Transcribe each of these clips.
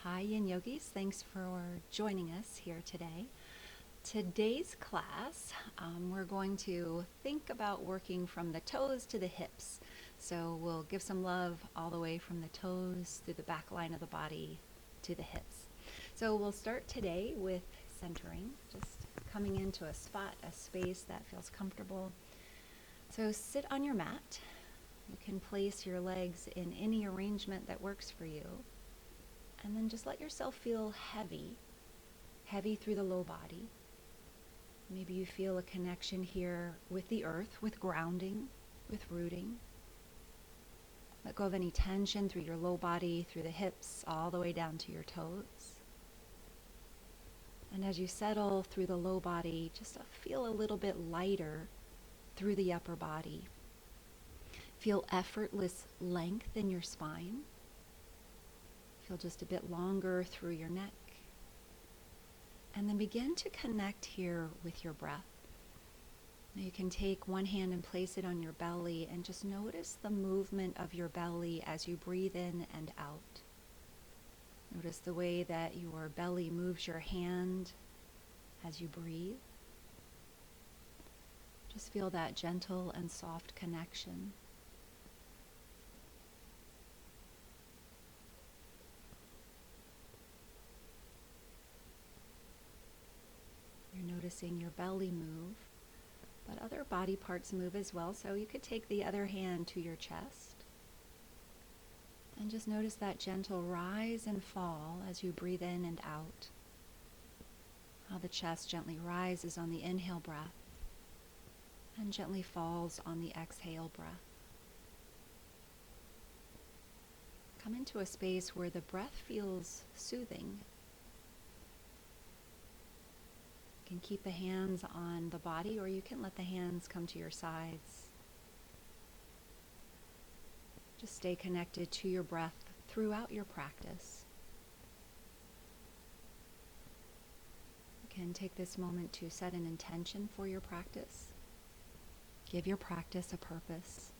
Hi Yin Yogis, thanks for joining us here today. Today's class, we're going to think about working from the toes to the hips. So we'll give some love all the way from the toes through the back line of the body to the hips. So we'll start today with centering, just coming into a spot, a space that feels comfortable. So sit on your mat. You can place your legs in any arrangement that works for you. And then just let yourself feel heavy through the low body. Maybe you feel a connection here with the earth, with grounding, with rooting. Let go of any tension through your low body, through the hips, all the way down to your toes. And as you settle through the low body, just feel a little bit lighter through the upper body. Feel effortless length in your spine. Feel just a bit longer through your neck. And then begin to connect here with your breath. Now you can take one hand and place it on your belly and just notice the movement of your belly as you breathe in and out. Notice the way that your belly moves your hand as you breathe. Just feel that gentle and soft connection. You're noticing your belly move, but other body parts move as well. So you could take the other hand to your chest and just notice that gentle rise and fall as you breathe in and out. How the chest gently rises on the inhale breath and gently falls on the exhale breath. Come into a space where the breath feels soothing. You can keep the hands on the body, or you can let the hands come to your sides. Just stay connected to your breath throughout your practice. You can take this moment to set an intention for your practice. Give your practice a purpose.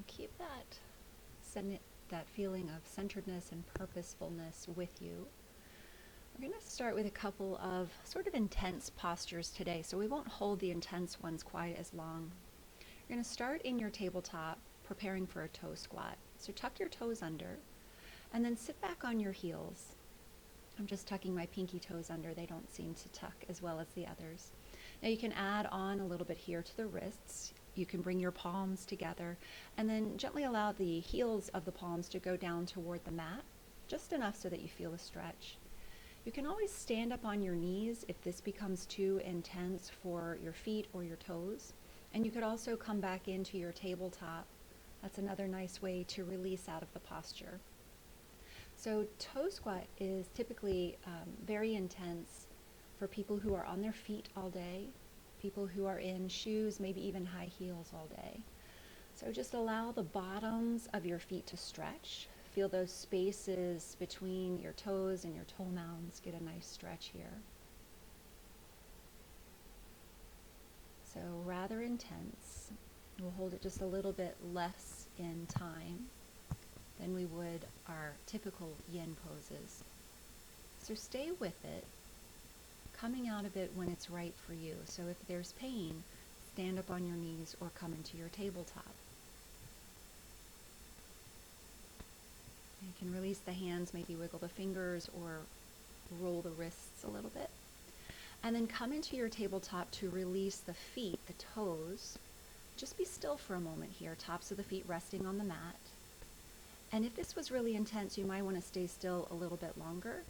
Keep that feeling of centeredness and purposefulness with you. We're going to start with a couple of sort of intense postures today, so we won't hold the intense ones quite as long. You're going to start in your tabletop, preparing for a toe squat. So tuck your toes under, and then sit back on your heels. I'm just tucking my pinky toes under. They don't seem to tuck as well as the others. Now you can add on a little bit here to the wrists. You can bring your palms together and then gently allow the heels of the palms to go down toward the mat, just enough so that you feel a stretch. You can always stand up on your knees if this becomes too intense for your feet or your toes. And you could also come back into your tabletop. That's another nice way to release out of the posture. So toe squat is typically very intense for people who are on their feet all day, people who are in shoes, maybe even high heels all day. So just allow the bottoms of your feet to stretch. Feel those spaces between your toes and your toe mounds. Get a nice stretch here. So rather intense. We'll hold it just a little bit less in time than we would our typical yin poses. So stay with it, coming out of it when it's right for you. So if there's pain, stand up on your knees or come into your tabletop. You can release the hands, maybe wiggle the fingers or roll the wrists a little bit. And then come into your tabletop to release the feet, the toes. Just be still for a moment here, tops of the feet resting on the mat. And if this was really intense, you might want to stay still a little bit longer.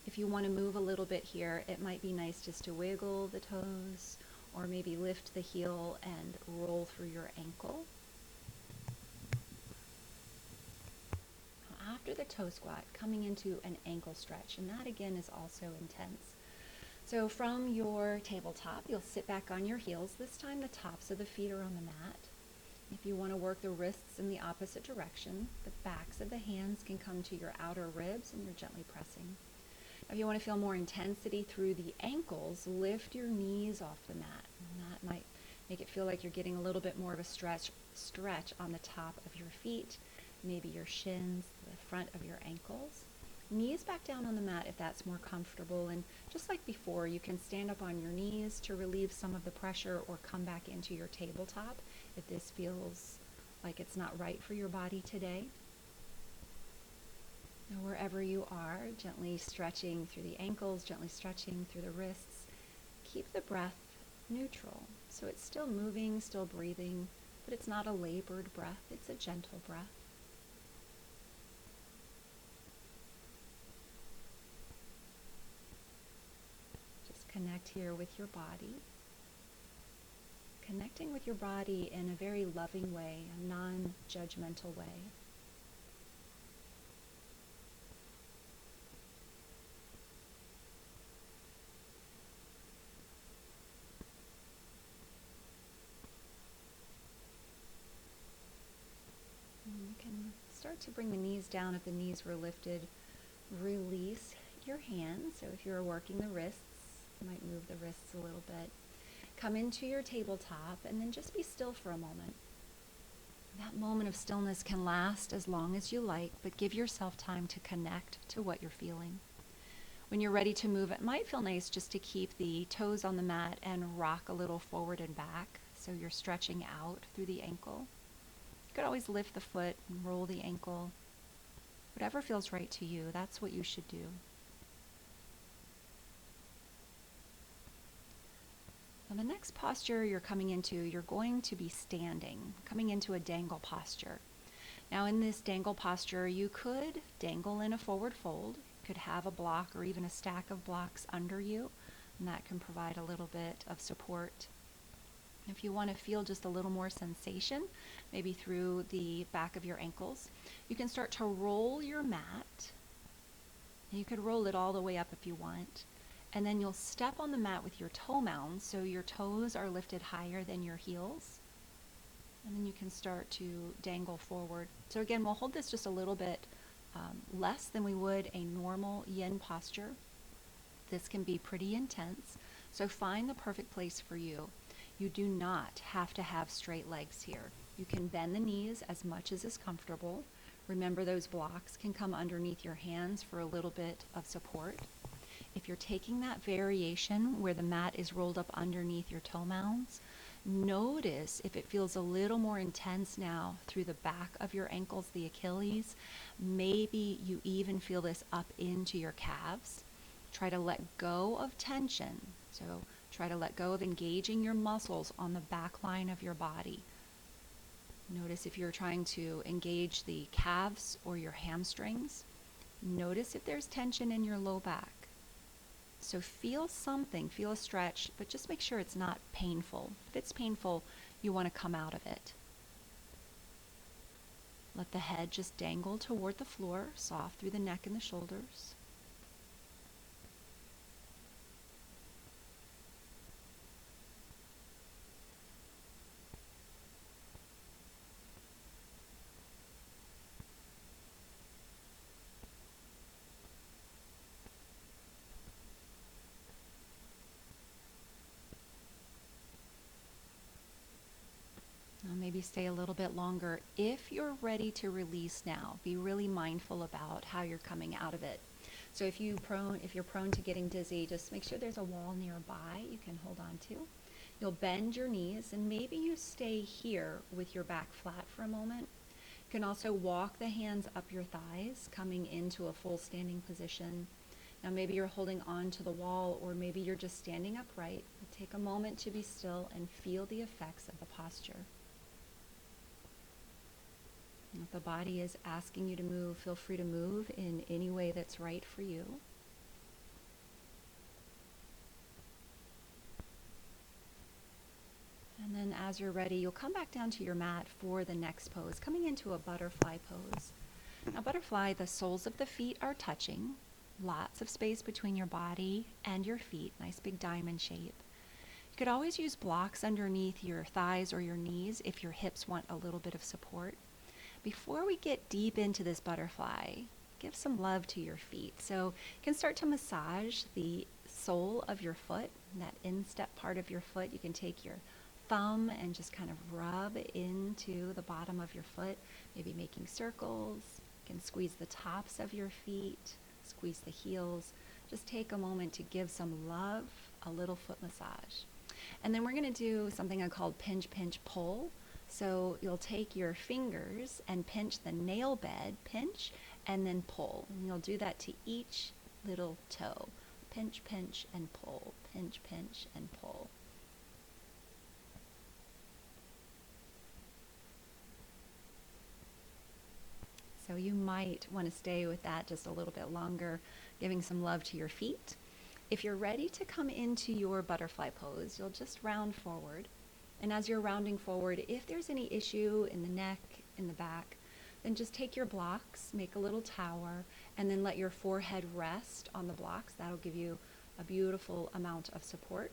If you want to move a little bit here, it might be nice just to wiggle the toes or maybe lift the heel and roll through your ankle. After the toe squat, coming into an ankle stretch, and that again is also intense. So from your tabletop, you'll sit back on your heels. This time the tops of the feet are on the mat. If you want to work the wrists in the opposite direction, the backs of the hands can come to your outer ribs and you're gently pressing. If you want to feel more intensity through the ankles, lift your knees off the mat. And that might make it feel like you're getting a little bit more of a stretch on the top of your feet, maybe your shins, the front of your ankles. Knees back down on the mat if that's more comfortable, and just like before, you can stand up on your knees to relieve some of the pressure or come back into your tabletop if this feels like it's not right for your body today. Now, wherever you are, gently stretching through the ankles, gently stretching through the wrists. Keep the breath neutral, so it's still moving, still breathing, but it's not a labored breath, it's a gentle breath. Connect here with your body. Connecting with your body in a very loving way, a non-judgmental way. And you can start to bring the knees down if the knees were lifted. Release your hands. So if you're working the wrists, you might move the wrists a little bit. Come into your tabletop and then just be still for a moment. That moment of stillness can last as long as you like, but give yourself time to connect to what you're feeling. When you're ready to move, it might feel nice just to keep the toes on the mat and rock a little forward and back, so you're stretching out through the ankle. You could always lift the foot and roll the ankle. Whatever feels right to you, that's what you should do. Now, the next posture you're coming into, you're going to be standing, coming into a dangle posture. Now, in this dangle posture, you could dangle in a forward fold. You could have a block or even a stack of blocks under you, and that can provide a little bit of support. If you want to feel just a little more sensation, maybe through the back of your ankles, you can start to roll your mat. You could roll it all the way up if you want. And then you'll step on the mat with your toe mounds, so your toes are lifted higher than your heels. And then you can start to dangle forward. So again, we'll hold this just a little bit less than we would a normal yin posture. This can be pretty intense, so find the perfect place for you. You do not have to have straight legs here. You can bend the knees as much as is comfortable. Remember, those blocks can come underneath your hands for a little bit of support. If you're taking that variation where the mat is rolled up underneath your toe mounds, notice if it feels a little more intense now through the back of your ankles, the Achilles. Maybe you even feel this up into your calves. Try to let go of tension. So try to let go of engaging your muscles on the back line of your body. Notice if you're trying to engage the calves or your hamstrings. Notice if there's tension in your low back. So feel something, feel a stretch, but just make sure it's not painful. If it's painful, you want to come out of it. Let the head just dangle toward the floor, soft through the neck and the shoulders. Maybe stay a little bit longer. If you're ready to release now, be really mindful about how you're coming out of it. So if you're prone to getting dizzy, just make sure there's a wall nearby you can hold on to. You'll bend your knees and maybe you stay here with your back flat for a moment. You can also walk the hands up your thighs, coming into a full standing position. Now maybe you're holding on to the wall, or maybe you're just standing upright. Take a moment to be still and feel the effects of the posture. If the body is asking you to move, feel free to move in any way that's right for you. And then as you're ready, you'll come back down to your mat for the next pose, coming into a butterfly pose. Now, butterfly, the soles of the feet are touching. Lots of space between your body and your feet, nice big diamond shape. You could always use blocks underneath your thighs or your knees if your hips want a little bit of support. Before we get deep into this butterfly, give some love to your feet. So you can start to massage the sole of your foot, that instep part of your foot. You can take your thumb and just kind of rub into the bottom of your foot, maybe making circles. You can squeeze the tops of your feet, squeeze the heels. Just take a moment to give some love, a little foot massage. And then we're going to do something I call pinch, pinch, pull. So you'll take your fingers and pinch the nail bed, pinch, and then pull. And you'll do that to each little toe. Pinch, pinch, and pull. Pinch, pinch, and pull. So you might want to stay with that just a little bit longer, giving some love to your feet. If you're ready to come into your butterfly pose, you'll just round forward. And as you're rounding forward, if there's any issue in the neck, in the back, then just take your blocks, make a little tower, and then let your forehead rest on the blocks. That'll give you a beautiful amount of support.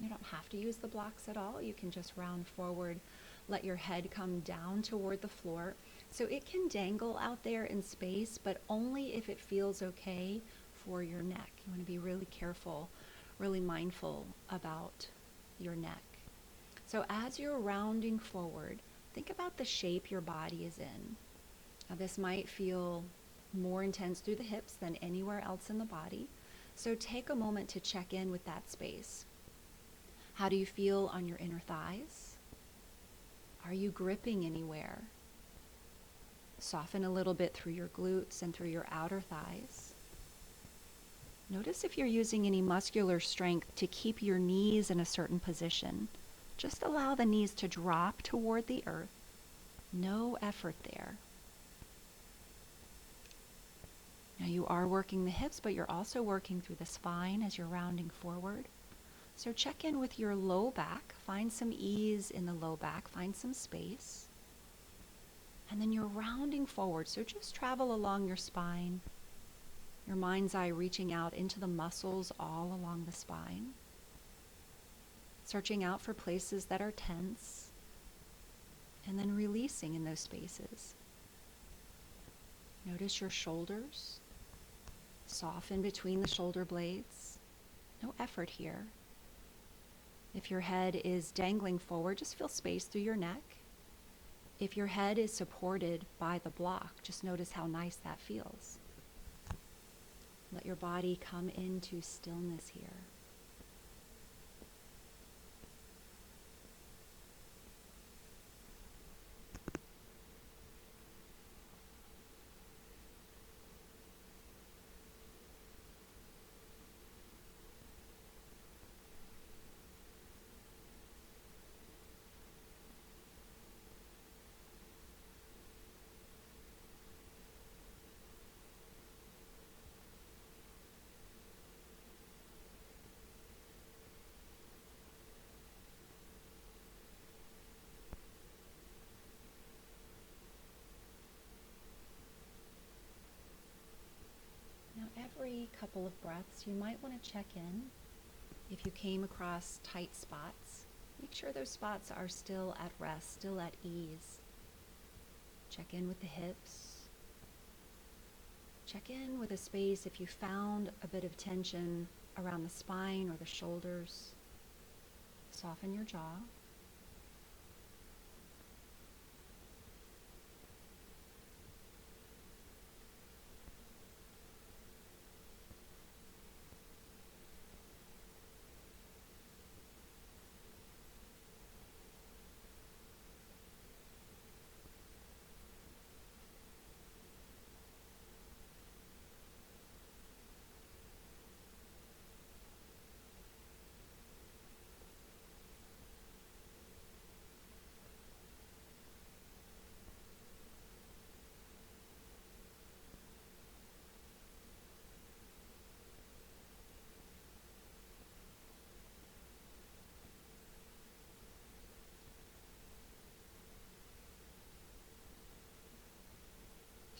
You don't have to use the blocks at all. You can just round forward, let your head come down toward the floor. So it can dangle out there in space, but only if it feels okay for your neck. You want to be really careful, really mindful about your neck. So as you're rounding forward, think about the shape your body is in. Now this might feel more intense through the hips than anywhere else in the body. So take a moment to check in with that space. How do you feel on your inner thighs? Are you gripping anywhere? Soften a little bit through your glutes and through your outer thighs. Notice if you're using any muscular strength to keep your knees in a certain position. Just allow the knees to drop toward the earth. No effort there. Now you are working the hips, but you're also working through the spine as you're rounding forward. So check in with your low back. Find some ease in the low back. Find some space. And then you're rounding forward. So just travel along your spine. Your mind's eye reaching out into the muscles all along the spine. Searching out for places that are tense. And then releasing in those spaces. Notice your shoulders. Soften between the shoulder blades. No effort here. If your head is dangling forward, just feel space through your neck. If your head is supported by the block, just notice how nice that feels. Let your body come into stillness here. Every couple of breaths, you might want to check in. If you came across tight spots, make sure those spots are still at rest, still at ease. Check in with the hips. Check in with a space if you found a bit of tension around the spine or the shoulders. Soften your jaw.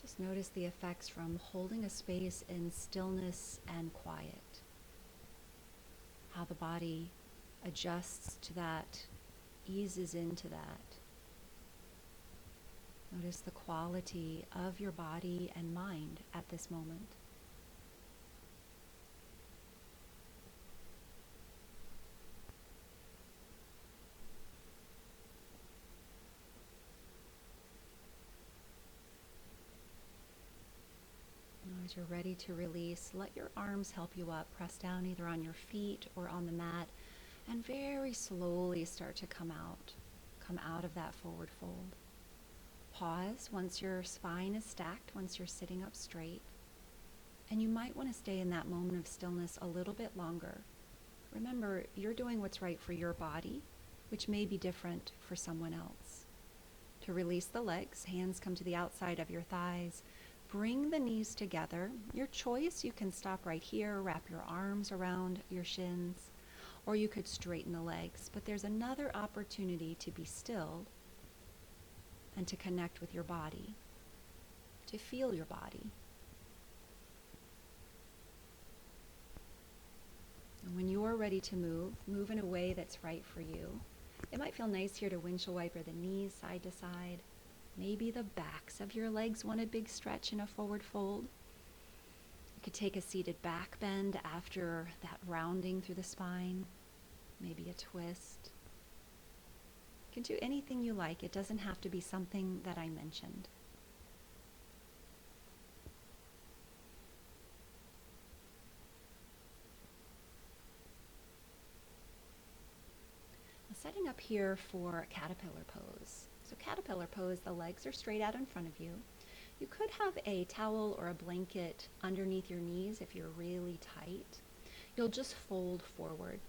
Just notice the effects from holding a space in stillness and quiet. How the body adjusts to that, eases into that. Notice the quality of your body and mind at this moment. Now, as you're ready to release, let your arms help you up. Press down either on your feet or on the mat, and very slowly start to come out of that forward fold. Pause once your spine is stacked, once you're sitting up straight. And you might want to stay in that moment of stillness a little bit longer. Remember, you're doing what's right for your body, which may be different for someone else. To release the legs, hands come to the outside of your thighs. Bring the knees together. Your choice, you can stop right here, wrap your arms around your shins, or you could straighten the legs. But there's another opportunity to be still and to connect with your body, to feel your body. And when you are ready to move in a way that's right for you. It might feel nice here to windshield wiper the knees side to side. Maybe the backs of your legs want a big stretch in a forward fold. You could take a seated back bend after that rounding through the spine, maybe a twist. You can do anything you like. It doesn't have to be something that I mentioned. Setting up here for caterpillar pose. So caterpillar pose, the legs are straight out in front of you. You could have a towel or a blanket underneath your knees if you're really tight. You'll just fold forward.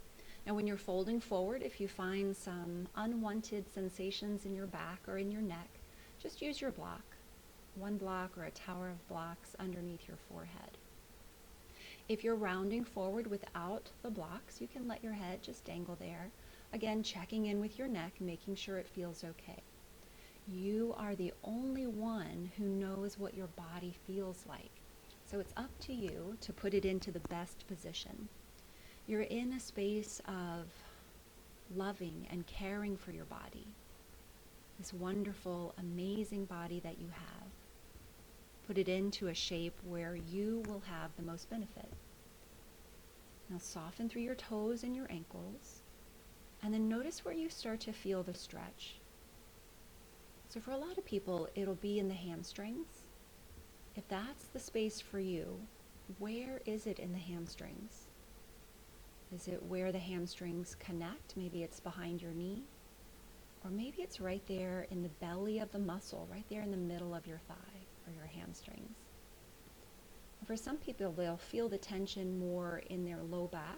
Now when you're folding forward, if you find some unwanted sensations in your back or in your neck, just use your block. One block or a tower of blocks underneath your forehead. If you're rounding forward without the blocks, you can let your head just dangle there. Again, checking in with your neck, making sure it feels okay. You are the only one who knows what your body feels like. So it's up to you to put it into the best position. You're in a space of loving and caring for your body. This wonderful, amazing body that you have. Put it into a shape where you will have the most benefit. Now soften through your toes and your ankles. And then notice where you start to feel the stretch. So for a lot of people, it'll be in the hamstrings. If that's the space for you, where is it in the hamstrings? Is it where the hamstrings connect? Maybe it's behind your knee. Or maybe it's right there in the belly of the muscle, right there in the middle of your thigh or your hamstrings. For some people, they'll feel the tension more in their low back.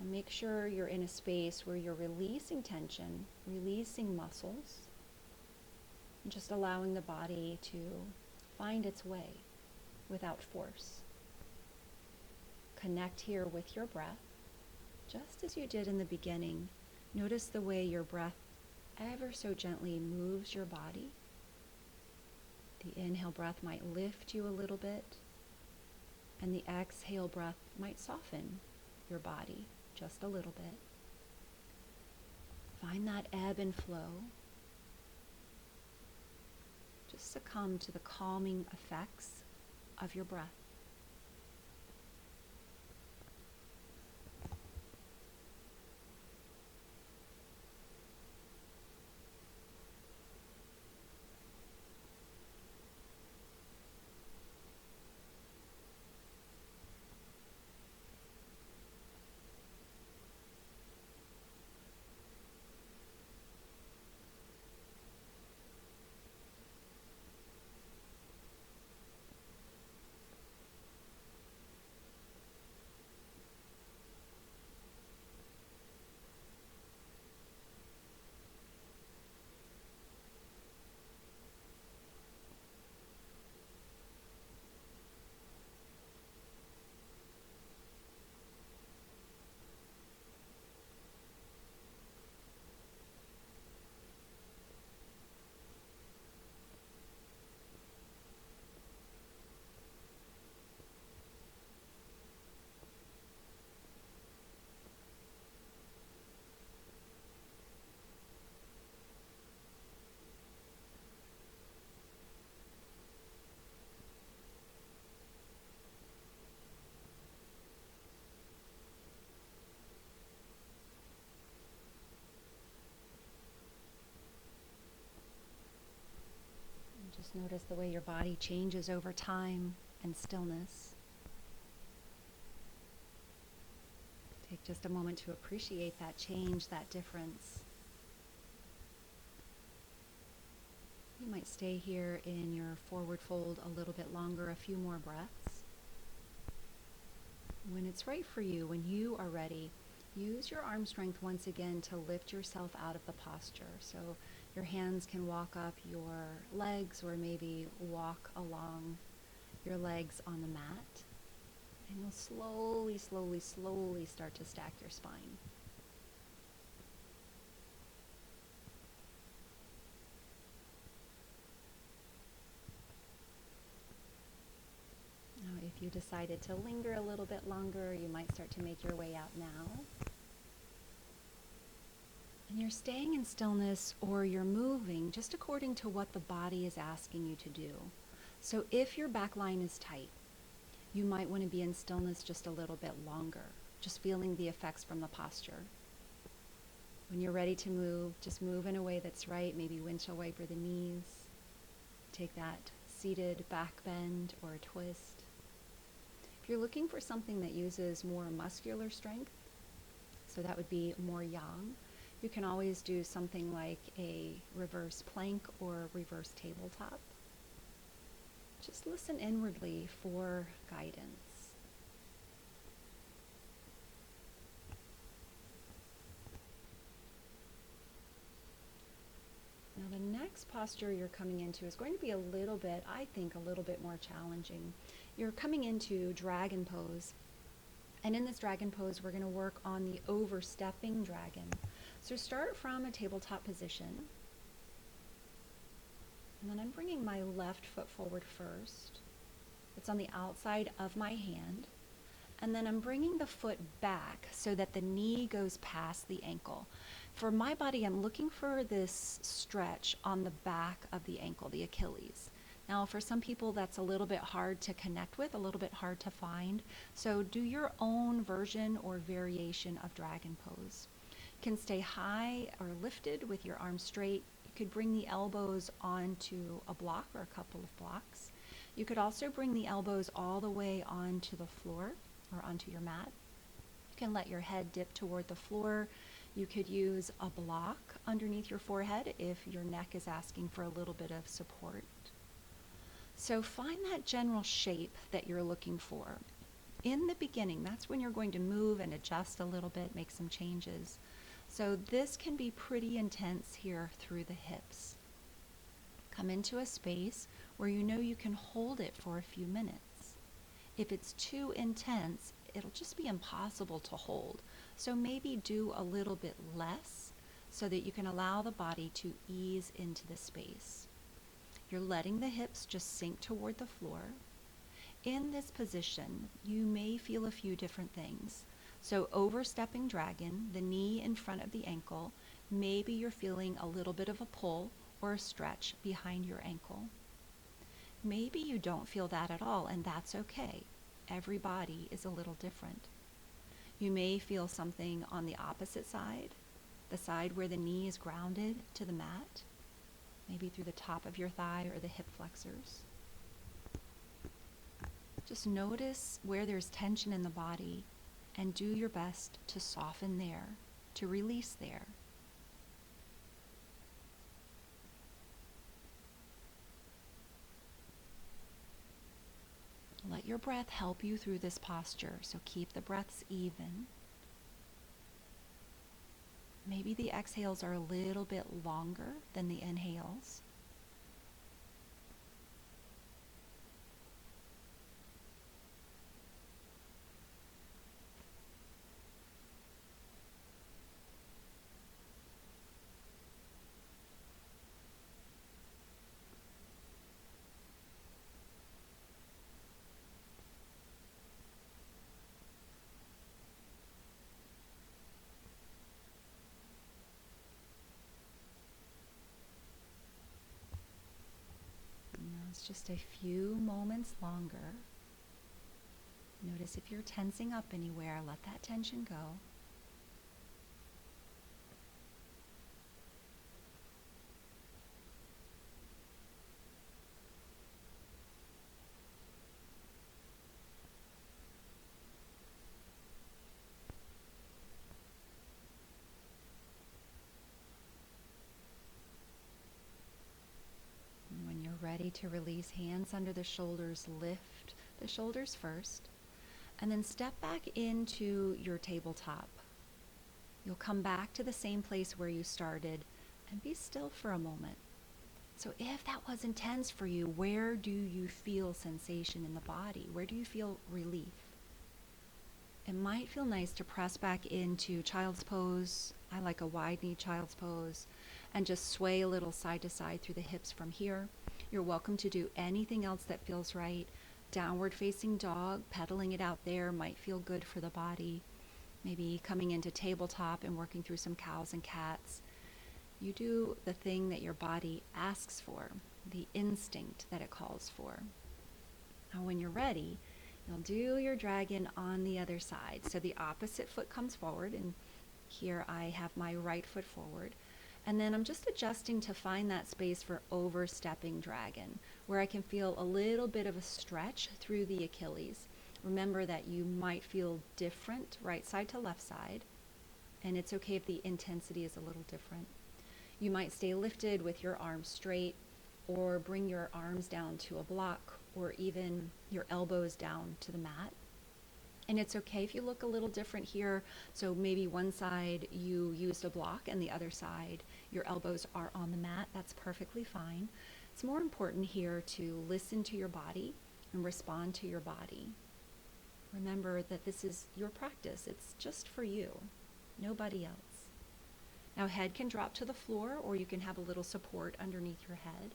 And make sure you're in a space where you're releasing tension, releasing muscles, and just allowing the body to find its way without force. Connect here with your breath. Just as you did in the beginning, notice the way your breath ever so gently moves your body. The inhale breath might lift you a little bit, and the exhale breath might soften your body just a little bit. Find that ebb and flow. Just succumb to the calming effects of your breath. Just notice the way your body changes over time and stillness. Take just a moment to appreciate that change, that difference. You might stay here in your forward fold a little bit longer, a few more breaths. When it's right for you, when you are ready, use your arm strength once again to lift yourself out of the posture. So your hands can walk up your legs or maybe walk along your legs on the mat. And you'll slowly, slowly, slowly start to stack your spine. Now, if you decided to linger a little bit longer, you might start to make your way out now. And you're staying in stillness or you're moving just according to what the body is asking you to do. So if your back line is tight, you might want to be in stillness just a little bit longer, just feeling the effects from the posture. When you're ready to move, just move in a way that's right, maybe windshield wiper the knees. Take that seated back bend or a twist. If you're looking for something that uses more muscular strength, so that would be more yang, you can always do something like a reverse plank or reverse tabletop. Just listen inwardly for guidance. Now the next posture you're coming into is going to be a little bit, I think, a little bit more challenging. You're coming into dragon pose. And in this dragon pose, we're going to work on the overstepping dragon. So start from a tabletop position. And then I'm bringing my left foot forward first. It's on the outside of my hand. And then I'm bringing the foot back so that the knee goes past the ankle. For my body, I'm looking for this stretch on the back of the ankle, the Achilles. Now, for some people, that's a little bit hard to connect with, a little bit hard to find. So do your own version or variation of dragon pose. You can stay high or lifted with your arms straight. You could bring the elbows onto a block or a couple of blocks. You could also bring the elbows all the way onto the floor or onto your mat. You can let your head dip toward the floor. You could use a block underneath your forehead if your neck is asking for a little bit of support. So find that general shape that you're looking for. In the beginning, that's when you're going to move and adjust a little bit, make some changes. So this can be pretty intense here through the hips. Come into a space where you know you can hold it for a few minutes. If it's too intense, it'll just be impossible to hold. So maybe do a little bit less so that you can allow the body to ease into the space. You're letting the hips just sink toward the floor. In this position, you may feel a few different things. So overstepping dragon, the knee in front of the ankle, maybe you're feeling a little bit of a pull or a stretch behind your ankle. Maybe you don't feel that at all, and that's okay. Every body is a little different. You may feel something on the opposite side, the side where the knee is grounded to the mat, maybe through the top of your thigh or the hip flexors. Just notice where there's tension in the body and do your best to soften there, to release there. Let your breath help you through this posture, so keep the breaths even. Maybe the exhales are a little bit longer than the inhales. It's just a few moments longer. Notice if you're tensing up anywhere, let that tension go. ready to release, hands under the shoulders, lift the shoulders first, and then step back into your tabletop. You'll come back to the same place where you started and be still for a moment. So if that was intense for you, where do you feel sensation in the body? Where do you feel relief? It might feel nice to press back into child's pose. I like a wide knee child's pose, and just sway a little side to side through the hips from here. You're welcome to do anything else that feels right. Downward facing dog, pedaling it out there might feel good for the body. Maybe coming into tabletop and working through some cows and cats. You do the thing that your body asks for, the instinct that it calls for. Now when you're ready, you'll do your dragon on the other side. So the opposite foot comes forward, and here I have my right foot forward. And then I'm just adjusting to find that space for overstepping dragon, where I can feel a little bit of a stretch through the Achilles. Remember that you might feel different right side to left side, and it's okay if the intensity is a little different. You might stay lifted with your arms straight, or bring your arms down to a block, or even your elbows down to the mat. And it's okay if you look a little different here. So maybe one side you used a block and the other side your elbows are on the mat. That's perfectly fine. It's more important here to listen to your body and respond to your body. Remember that this is your practice. It's just for you, nobody else. Now head can drop to the floor, or you can have a little support underneath your head.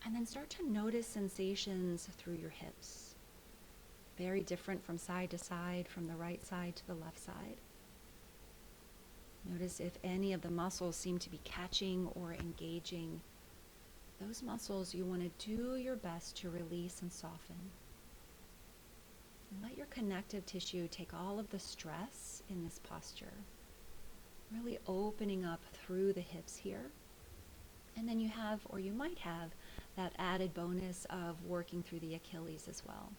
And then start to notice sensations through your hips. Very different from side to side, from the right side to the left side. Notice if any of the muscles seem to be catching or engaging. Those muscles you want to do your best to release and soften. And let your connective tissue take all of the stress in this posture. Really opening up through the hips here. And then you have, or you might have, that added bonus of working through the Achilles as well.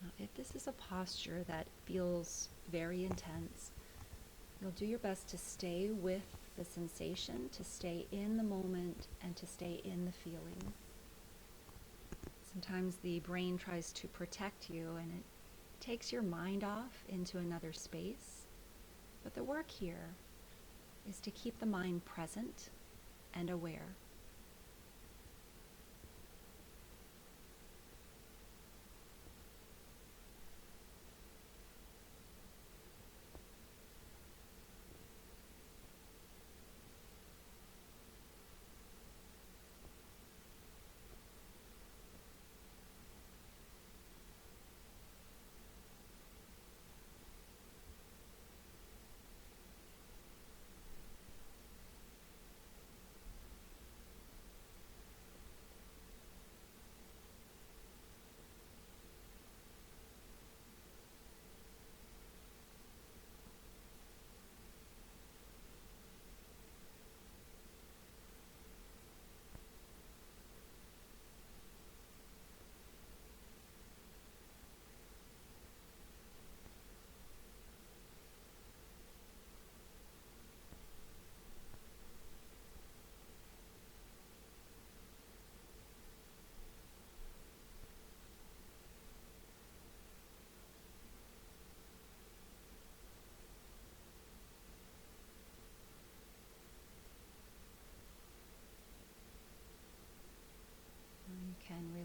Now, if this is a posture that feels very intense, you'll do your best to stay with the sensation, to stay in the moment, and to stay in the feeling. Sometimes the brain tries to protect you, and it takes your mind off into another space. But the work here is to keep the mind present and aware.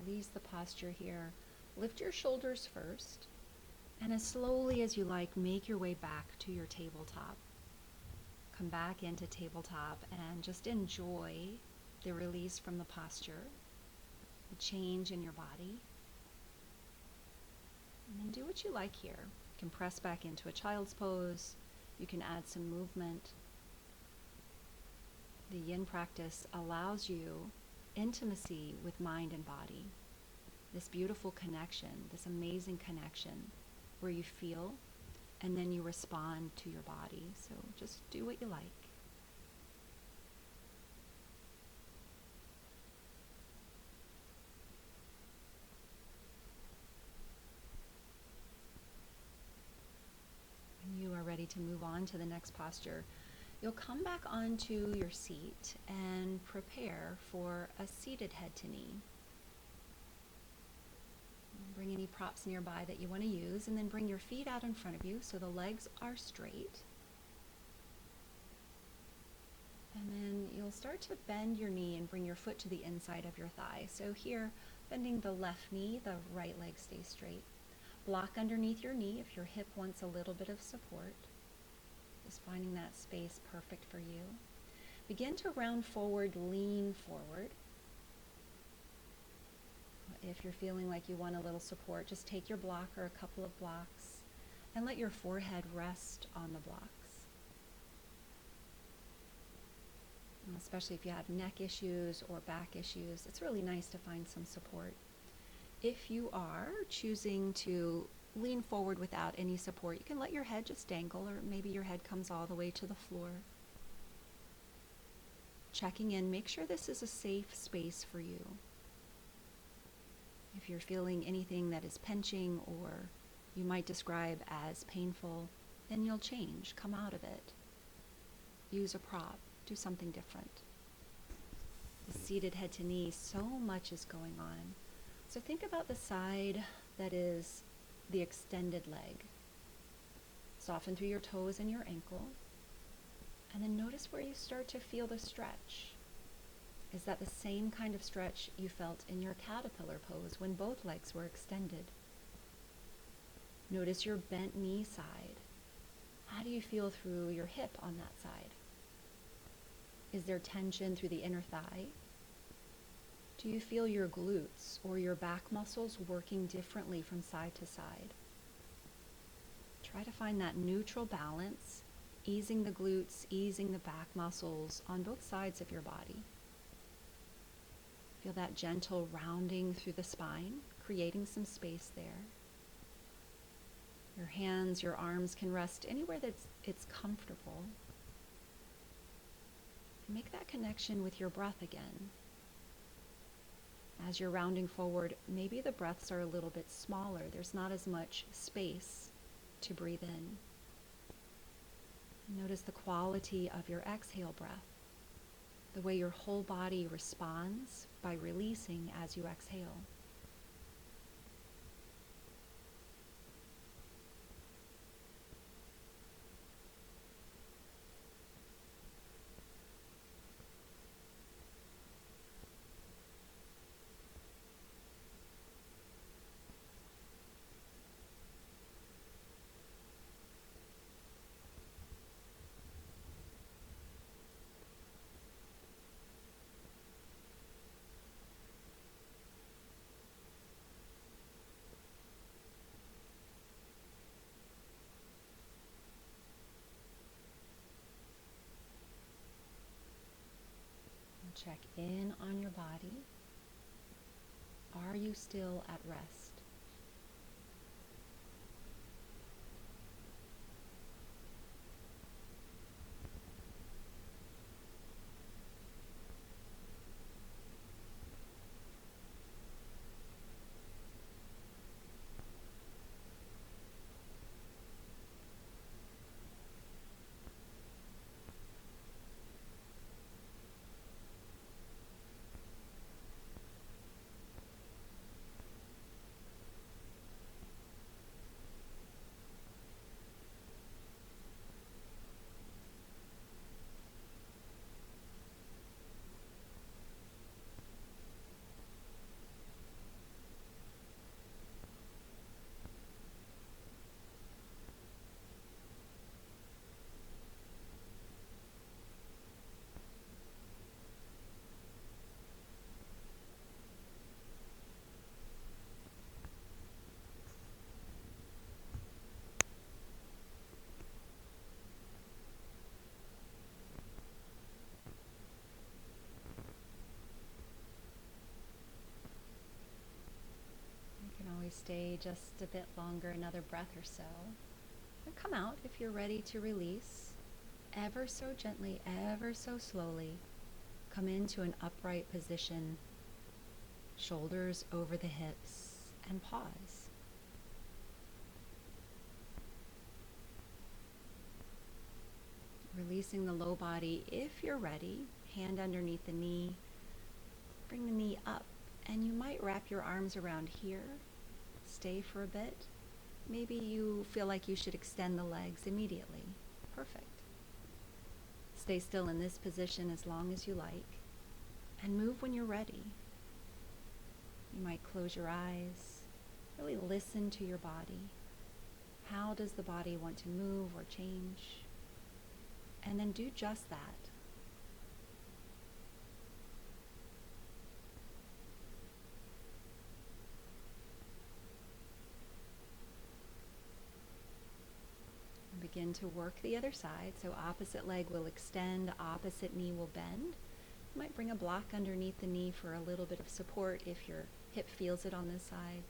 Release the posture here. Lift your shoulders first, and as slowly as you like, make your way back to your tabletop. Come back into tabletop and just enjoy the release from the posture, the change in your body. And then do what you like here. You can press back into a child's pose. You can add some movement. The yin practice allows you intimacy with mind and body. This beautiful connection, this amazing connection where you feel and then you respond to your body. So just do what you like. When you are ready to move on to the next posture, you'll come back onto your seat and prepare for a seated head to knee. Bring any props nearby that you want to use, and then bring your feet out in front of you so the legs are straight. And then you'll start to bend your knee and bring your foot to the inside of your thigh. So here, bending the left knee, the right leg stays straight. Block underneath your knee if your hip wants a little bit of support. Just finding that space perfect for you. Begin to round forward, lean forward. If you're feeling like you want a little support, just take your block or a couple of blocks and let your forehead rest on the blocks. Especially if you have neck issues or back issues, it's really nice to find some support. If you are choosing to lean forward without any support, you can let your head just dangle, or maybe your head comes all the way to the floor. Checking in, make sure this is a safe space for you. If you're feeling anything that is pinching or you might describe as painful, then you'll change, come out of it. Use a prop, do something different. The seated head to knee, so much is going on. So think about the side that is the extended leg. Soften through your toes and your ankle. And then notice where you start to feel the stretch. Is that the same kind of stretch you felt in your caterpillar pose when both legs were extended? Notice your bent knee side. How do you feel through your hip on that side? Is there tension through the inner thigh? Do you feel your glutes or your back muscles working differently from side to side? Try to find that neutral balance, easing the glutes, easing the back muscles on both sides of your body. Feel that gentle rounding through the spine, creating some space there. Your hands, your arms can rest anywhere it's comfortable. Make that connection with your breath again. As you're rounding forward, maybe the breaths are a little bit smaller. There's not as much space to breathe in. Notice the quality of your exhale breath, the way your whole body responds by releasing as you exhale. Check in on your body. Are you still at rest? Stay just a bit longer, another breath or so. And come out if you're ready to release. Ever so gently, ever so slowly, come into an upright position, shoulders over the hips, and pause. releasing the low body. If you're ready, hand underneath the knee, bring the knee up, and you might wrap your arms around here. Stay for a bit. Maybe you feel like you should extend the legs immediately. Perfect. Stay still in this position as long as you like, and move when you're ready. You might close your eyes, really listen to your body. How does the body want to move or change? And then do just that. And begin to work the other side. So opposite leg will extend, opposite knee will bend. You might bring a block underneath the knee for a little bit of support if your hip feels it on this side.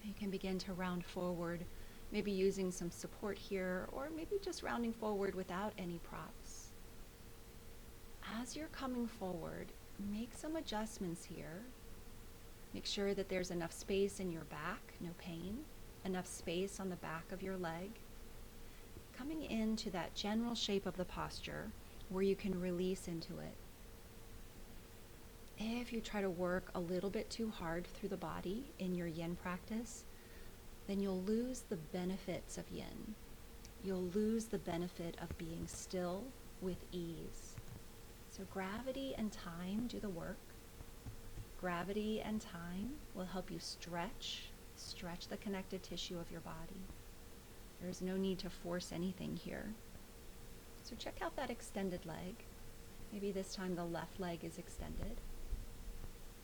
You can begin to round forward, maybe using some support here, or maybe just rounding forward without any props. As you're coming forward, make some adjustments here. Make sure that there's enough space in your back, no pain, enough space on the back of your leg. Coming into that general shape of the posture where you can release into it. If you try to work a little bit too hard through the body in your yin practice, then you'll lose the benefits of yin. You'll lose the benefit of being still with ease. So gravity and time do the work. Gravity and time will help you stretch the connective tissue of your body. There is no need to force anything here. So check out that extended leg. Maybe this time the left leg is extended.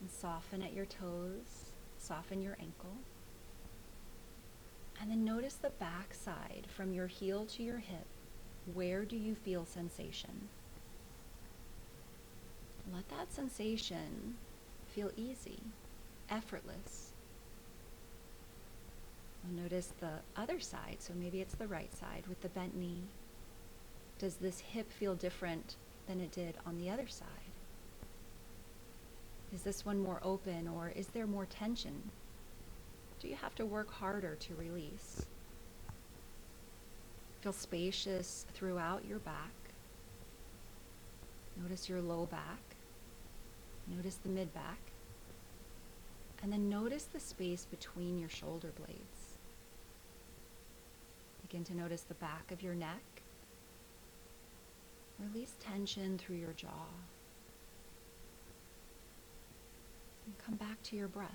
And soften at your toes, soften your ankle. And then notice the back side from your heel to your hip. Where do you feel sensation? Let that sensation feel easy, effortless. Now notice the other side, so maybe it's the right side with the bent knee. Does this hip feel different than it did on the other side? Is this one more open, or is there more tension? Do you have to work harder to release? Feel spacious throughout your back. Notice your low back. Notice the mid back. And then notice the space between your shoulder blades. Begin to notice the back of your neck. Release tension through your jaw. And come back to your breath.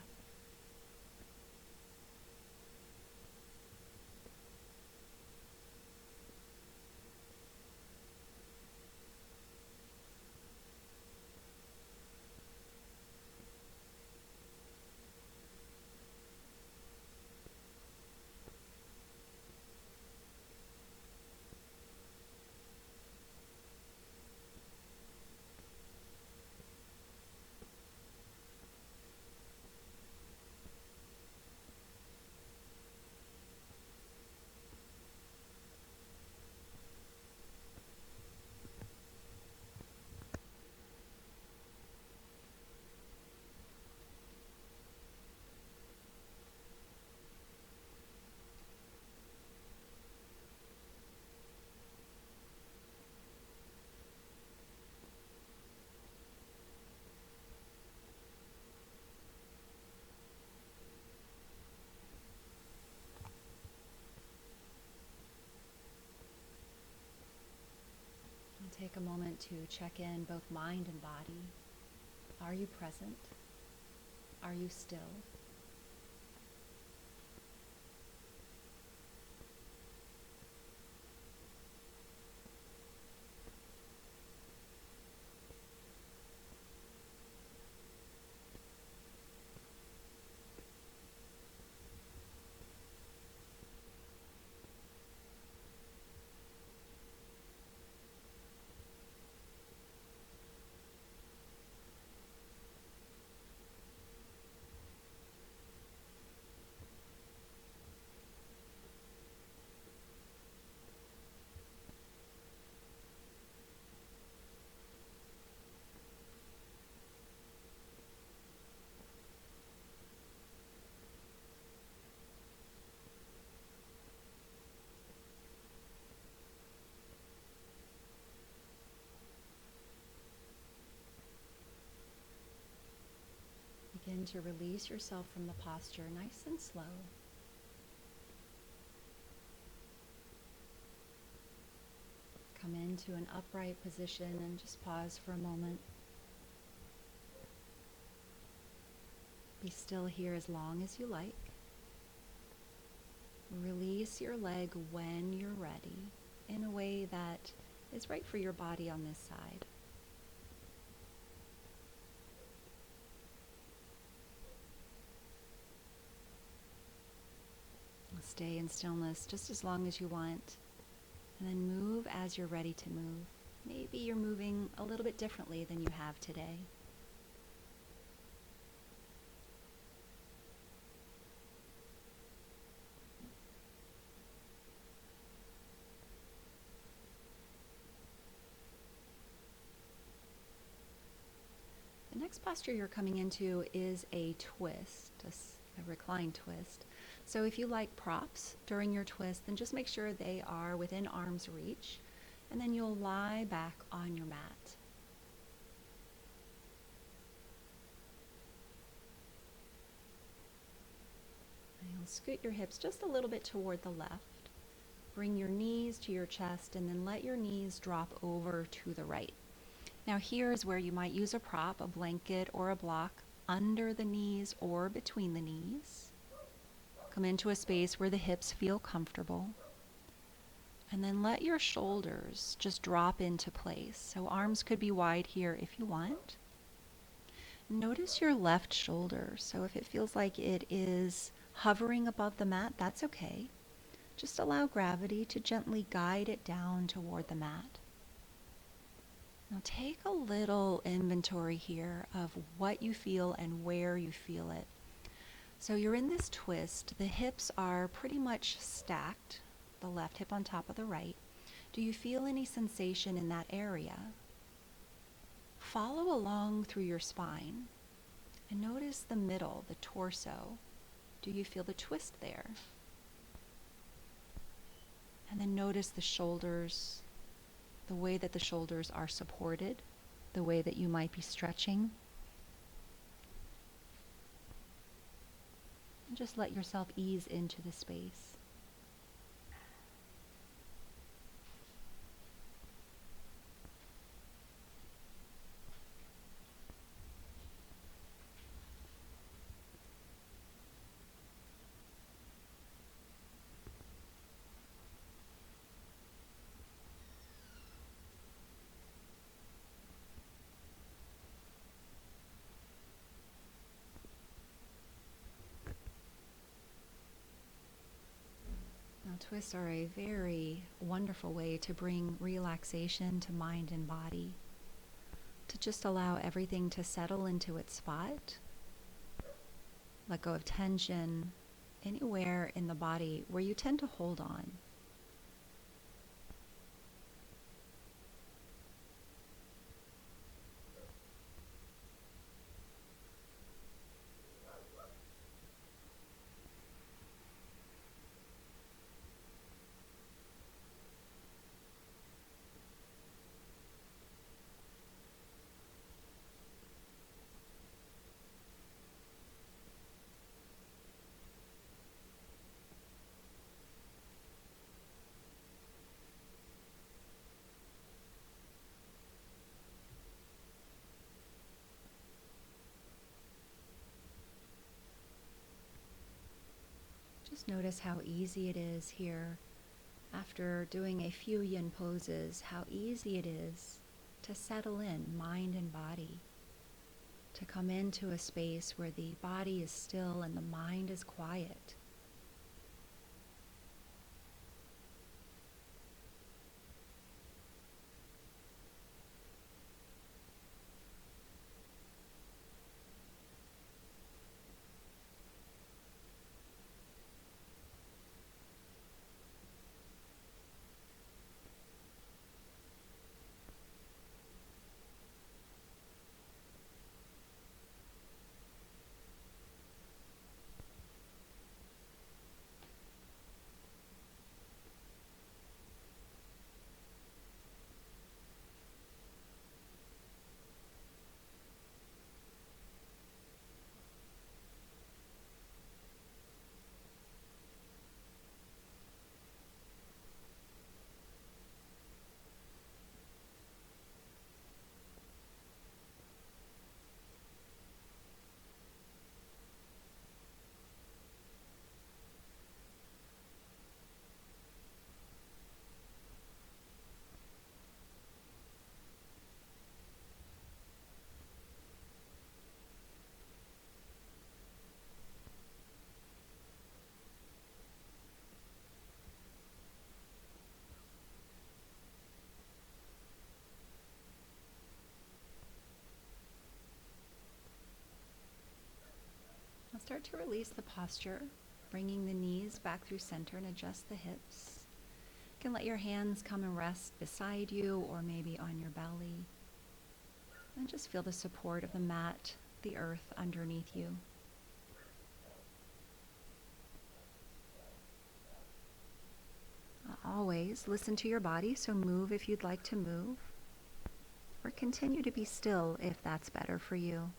Take a moment to check in both mind and body. Are you present? Are you still? begin to release yourself from the posture nice and slow. Come into an upright position and just pause for a moment. Be still here as long as you like. Release your leg when you're ready in a way that is right for your body on this side. Stay in stillness just as long as you want, and then move as you're ready to move. Maybe you're moving a little bit differently than you have today. The next posture you're coming into is a twist, a reclined twist. So if you like props during your twist, then just make sure they are within arm's reach, and then you'll lie back on your mat. And you'll scoot your hips just a little bit toward the left. Bring your knees to your chest, and then let your knees drop over to the right. Now here is where you might use a prop, a blanket or a block under the knees or between the knees. Come into a space where the hips feel comfortable. And then let your shoulders just drop into place. So arms could be wide here if you want. Notice your left shoulder. So if it feels like it is hovering above the mat, that's okay. Just allow gravity to gently guide it down toward the mat. Now take a little inventory here of what you feel and where you feel it. So you're in this twist. The hips are pretty much stacked, the left hip on top of the right. Do you feel any sensation in that area? Follow along through your spine and notice the middle, the torso. Do you feel the twist there? And then notice the shoulders, the way that the shoulders are supported, the way that you might be stretching. And just let yourself ease into the space. Twists are a very wonderful way to bring relaxation to mind and body, to just allow everything to settle into its spot. Let go of tension anywhere in the body where you tend to hold on. Just notice how easy it is here, after doing a few yin poses, how easy it is to settle in mind and body, to come into a space where the body is still and the mind is quiet. start to release the posture, bringing the knees back through center and adjust the hips. You can let your hands come and rest beside you or maybe on your belly. And just feel the support of the mat, the earth underneath you. Always listen to your body, so move if you'd like to move, or continue to be still if that's better for you.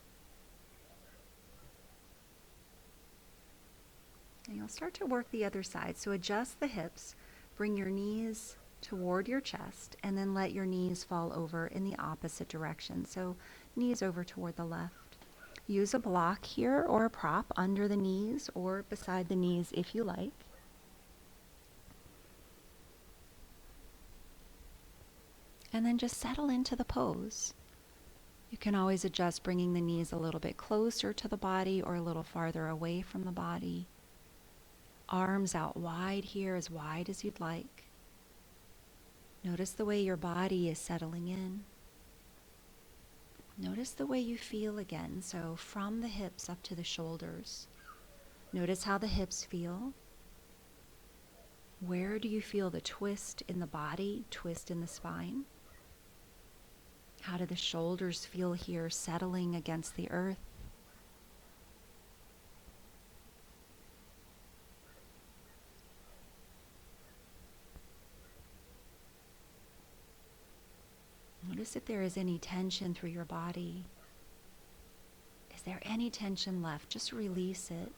And you'll start to work the other side. So adjust the hips, bring your knees toward your chest, and then let your knees fall over in the opposite direction. So knees over toward the left. Use a block here or a prop under the knees or beside the knees if you like. And then just settle into the pose. You can always adjust bringing the knees a little bit closer to the body or a little farther away from the body. Arms out wide here, as wide as you'd like. Notice the way your body is settling in. Notice the way you feel again, so from the hips up to the shoulders. Notice how the hips feel. Where do you feel the twist in the body, twist in the spine? How do the shoulders feel here, settling against the earth? Notice if there is any tension through your body. Is there any tension left? Just release it.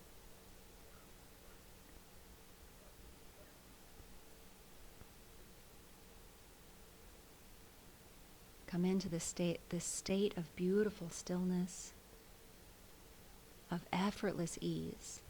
Come into this state of beautiful stillness, of effortless ease.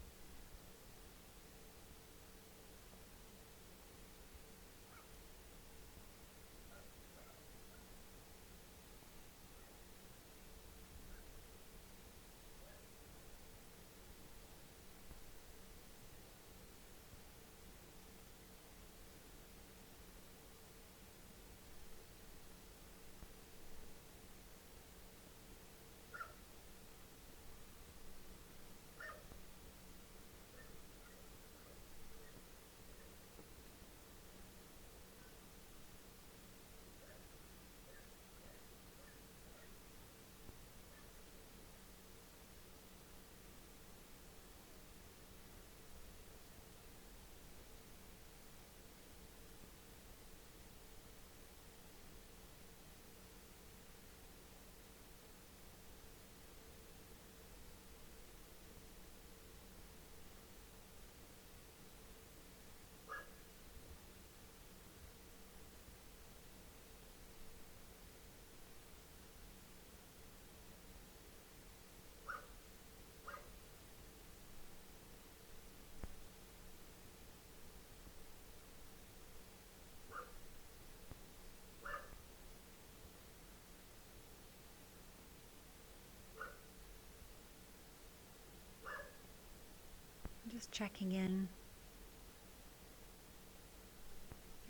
Just checking in,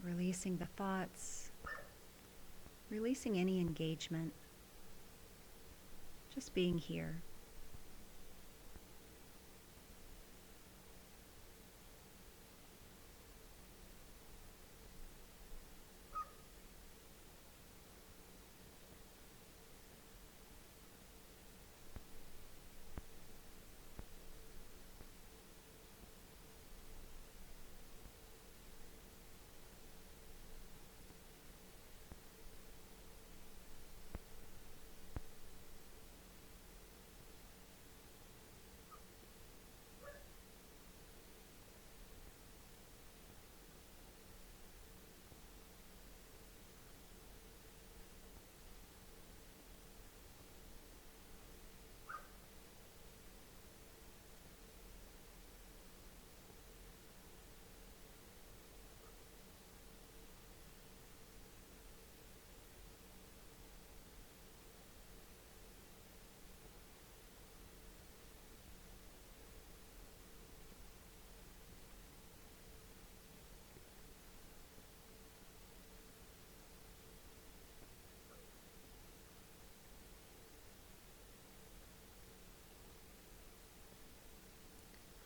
releasing the thoughts, releasing any engagement, just being here.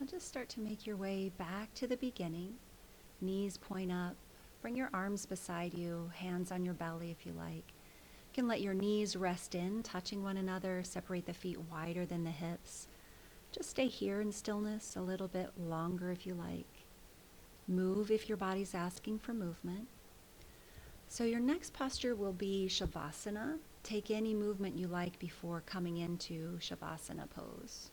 So just start to make your way back to the beginning. Knees point up. Bring your arms beside you, hands on your belly if you like. You can let your knees rest in, touching one another, separate the feet wider than the hips. Just stay here in stillness a little bit longer if you like. Move if your body's asking for movement. So your next posture will be Shavasana. Take any movement you like before coming into Shavasana pose.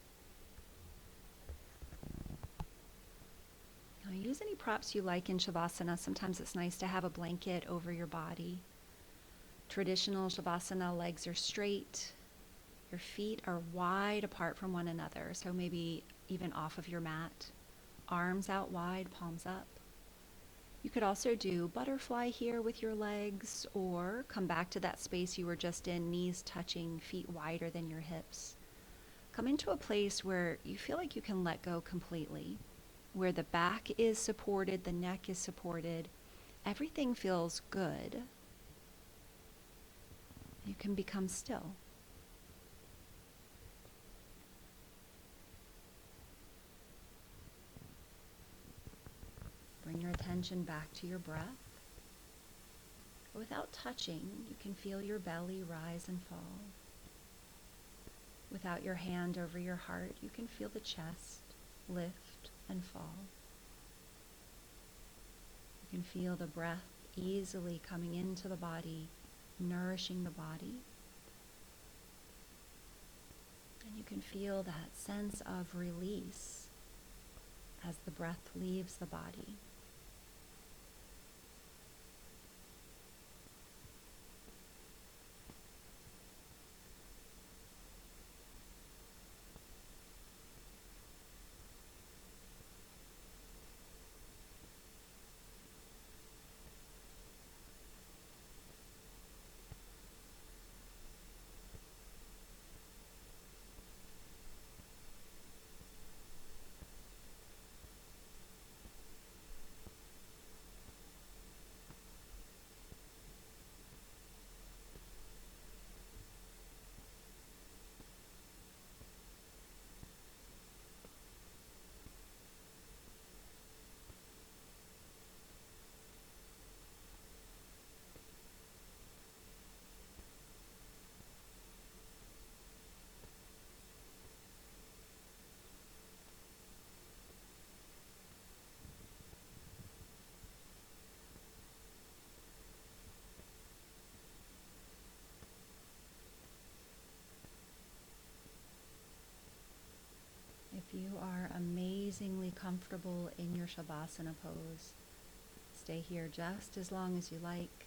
Now use any props you like in Shavasana. Sometimes it's nice to have a blanket over your body. Traditional Shavasana, legs are straight. Your feet are wide apart from one another, so maybe even off of your mat. Arms out wide, palms up. You could also do butterfly here with your legs, or come back to that space you were just in, knees touching, feet wider than your hips. Come into a place where you feel like you can let go completely, where the back is supported, the neck is supported, everything feels good. You can become still. Bring your attention back to your breath. Without touching, you can feel your belly rise and fall. Without your hand over your heart, you can feel the chest lift and fall. You can feel the breath easily coming into the body, nourishing the body. And you can feel that sense of release as the breath leaves the body. If you are amazingly comfortable in your Shavasana pose, stay here just as long as you like.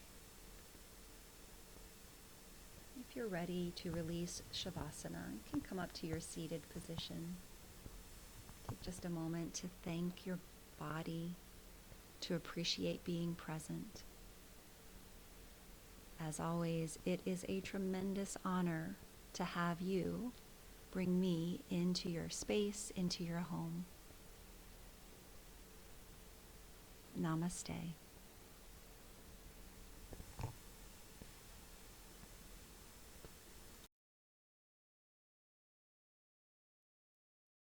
If you're ready to release Shavasana, you can come up to your seated position. Take just a moment to thank your body, to appreciate being present. As always, it is a tremendous honor to have you bring me into your space, into your home. Namaste.